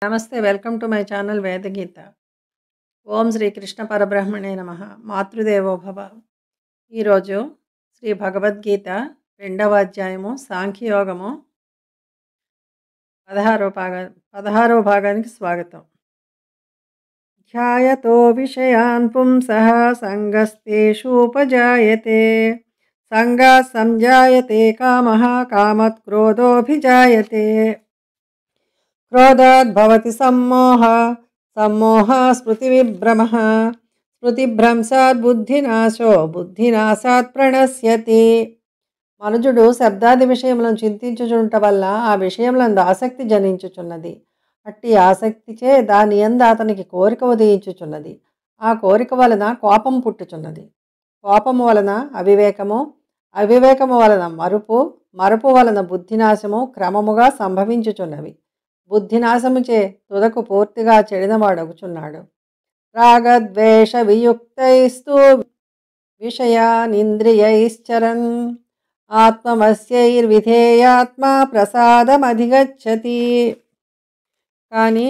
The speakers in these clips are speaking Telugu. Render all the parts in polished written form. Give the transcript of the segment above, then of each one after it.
నమస్తే. Welcome to my channel Vedageetha. ఓం శ్రీ కృష్ణ పరబ్రహ్మణే నమః. మాతృదేవో భవ. ఈరోజు శ్రీ భగవద్గీత 2వ అధ్యాయము సాంఖ్యయోగము 16వ భాగానికి స్వాగతం. ధ్యాయతో విషయాన్ పుంసః సంగస్తేషూపజాయతే సంగాత్ సంజాయతే కామః కామత్ క్రోధోభిజాయతే క్రోధాద్ భవతి సమ్మోహ సమ్మోహ స్మృతివిభ్రమః స్మృతిభ్రంశాత్ బుద్ధినాశో బుద్ధినాశాత్ ప్రణశ్యతి. మనుజుడు శబ్దాది విషయములను చింతించుచుంట వల్ల ఆ విషయములందు ఆసక్తి జనించుచున్నది. అట్టి ఆసక్తిచే దాని యందు అతనికి కోరిక ఉదయించుచున్నది. ఆ కోరిక వలన కోపం పుట్టుచున్నది. కోపము వలన అవివేకము, అవివేకము వలన మరుపు, మరుపు వలన బుద్ధినాశము క్రమముగా సంభవించుచున్నవి. బుద్ధినాశముచే తుదకు పూర్తిగా చెడినవాడగుచున్నాడు. రాగద్వేష వియుక్తైస్తు విషయానింద్రియైశ్చరన్ ఆత్మవశ్యైర్విధేయాత్మా ప్రసాదమధిగచ్చతి. కానీ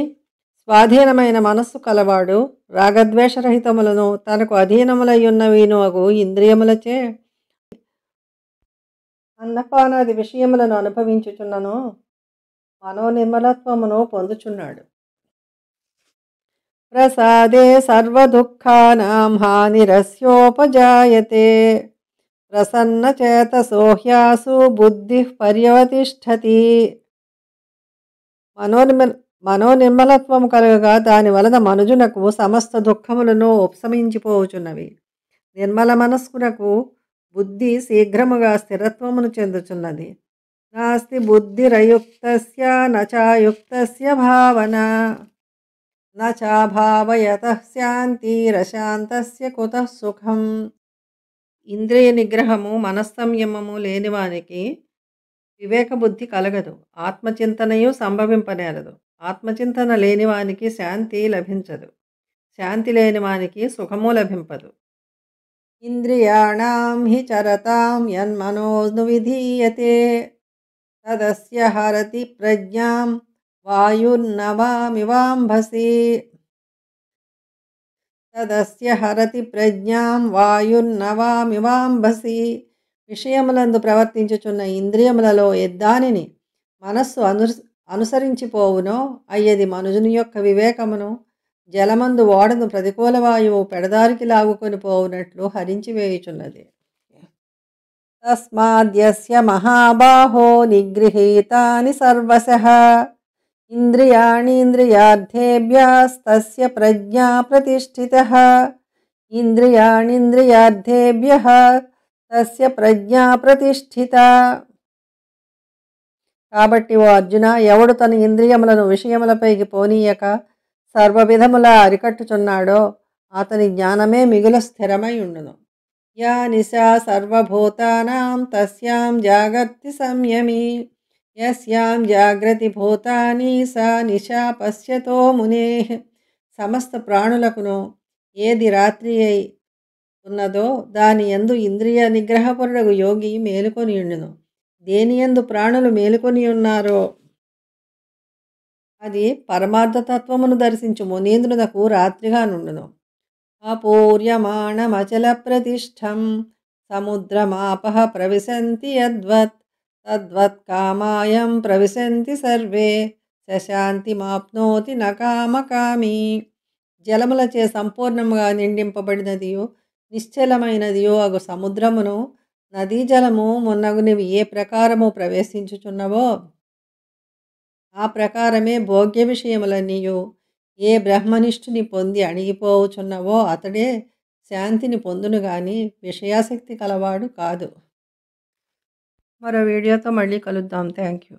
స్వాధీనమైన మనస్సు కలవాడు రాగద్వేషరహితములను తనకు అధీనములయ్యున్నవినువగు ఇంద్రియములచే అన్నపానాది విషయములను అనుభవించుచున్నను మనోనిర్మలత్వమును పొందుచున్నాడు. ప్రసాదే సర్వదుఃఖానాం హానిరస్యోపజాయతే ప్రసన్నచేతసో హ్యాసు బుద్ధి పర్యవతిష్ఠతి. మనోనిర్మలత్వము కలుగగా దాని వలన మనుజునకు సమస్త దుఃఖములను ఉపశమించిపోవుచున్నవి. నిర్మల మనస్కునకు బుద్ధి శీఘ్రముగా స్థిరత్వమును చెందుచున్నది. నాస్తి బుద్ధిరయుక్తస్య నచాయుక్తస్య భావన నచాభావయతః శాంతిరశాంతస్య కుతః సుఖం. ఇంద్రియ నిగ్రహము మనస్సంయమము లేనివానికి వివేక బుద్ధి కలగదు. ఆత్మచింతనయు సంభవింపనేరదు. ఆత్మచింతన లేనివానికి శాంతి లభించదు. శాంతి లేనివానికి సుఖము లభింపదు. ఇంద్రియాణం హి చరతాం యన్మనోను విధీయతే తదస్య హరతి ప్రజ్ఞాం వాయుర్నవామివాంభసి తదస్య హరతి ప్రజ్ఞాం వాయుర్నవామివాంభసి. విషయములందు ప్రవర్తించుచున్న ఇంద్రియములలో ఎద్దానిని మనస్సు అనుసరించిపోవునో అయ్యది మనుజుని యొక్క వివేకమును జలమందు ఓడను ప్రతికూల వాయువు పెడదారికి లాగుకొని పోవునట్లు హరించివేయుచున్నది. తస్మాద్యస్య మహాబాహో నిగృహీతాని సర్వశః ఇంద్రియాణీంద్రియార్థేభ్యస్తస్య ప్రజ్ఞా ప్రతిష్ఠితః ఇంద్రియాణీంద్రియార్థేభ్యః తస్య ప్రజ్ఞా ప్రతిష్ఠిత. కాబట్టి ఓ అర్జున, ఎవడు తన ఇంద్రియములను విషయములపైకి పోనీయక సర్వవిధములా అరికట్టుచున్నాడో అతని జ్ఞానమే మిగుల స్థిరమై ఉండును. యా నిశా సర్వభూతానాం తస్యాం జాగర్తి సంయమి యస్యాం జాగ్రతి భూతాని సా నిశా పశ్యతో మునేః. సమస్త ప్రాణులకును ఏది రాత్రి అయి ఉన్నదో దాని యందు ఇంద్రియ నిగ్రహపరుడగు యోగి మేలుకొని ఉండును. దేని యందు ప్రాణులు మేలుకొని ఉన్నారో అది పరమార్థతత్వమును దర్శించు మునీంద్రునకు రాత్రిగా నుండును. అపూర్యమాణమచల ప్రతిష్టం సముద్రమాపః ప్రవిశంతి యద్వత్ తద్వత్ కామాయం ప్రవిశంతి సర్వే శశాంతిమాప్నోతి నకామకామి. జలములచే సంపూర్ణముగా నిండింపబడినదియో నిశ్చలమైనదియో అగు సముద్రమును నదీ జలము మున్నగునివి ఏ ప్రకారము ప్రవేశించుచున్నవో ఆ ప్రకారమే భోగ్య విషయములన్నీయు ఏ బ్రహ్మనిష్ఠుని పొంది అణిగిపోవుచున్నవో అతడే శాంతిని పొందును గాని విషయాసక్తి కలవాడు కాదు. మరో వీడియోతో మళ్ళీ కలుద్దాం. Thank you.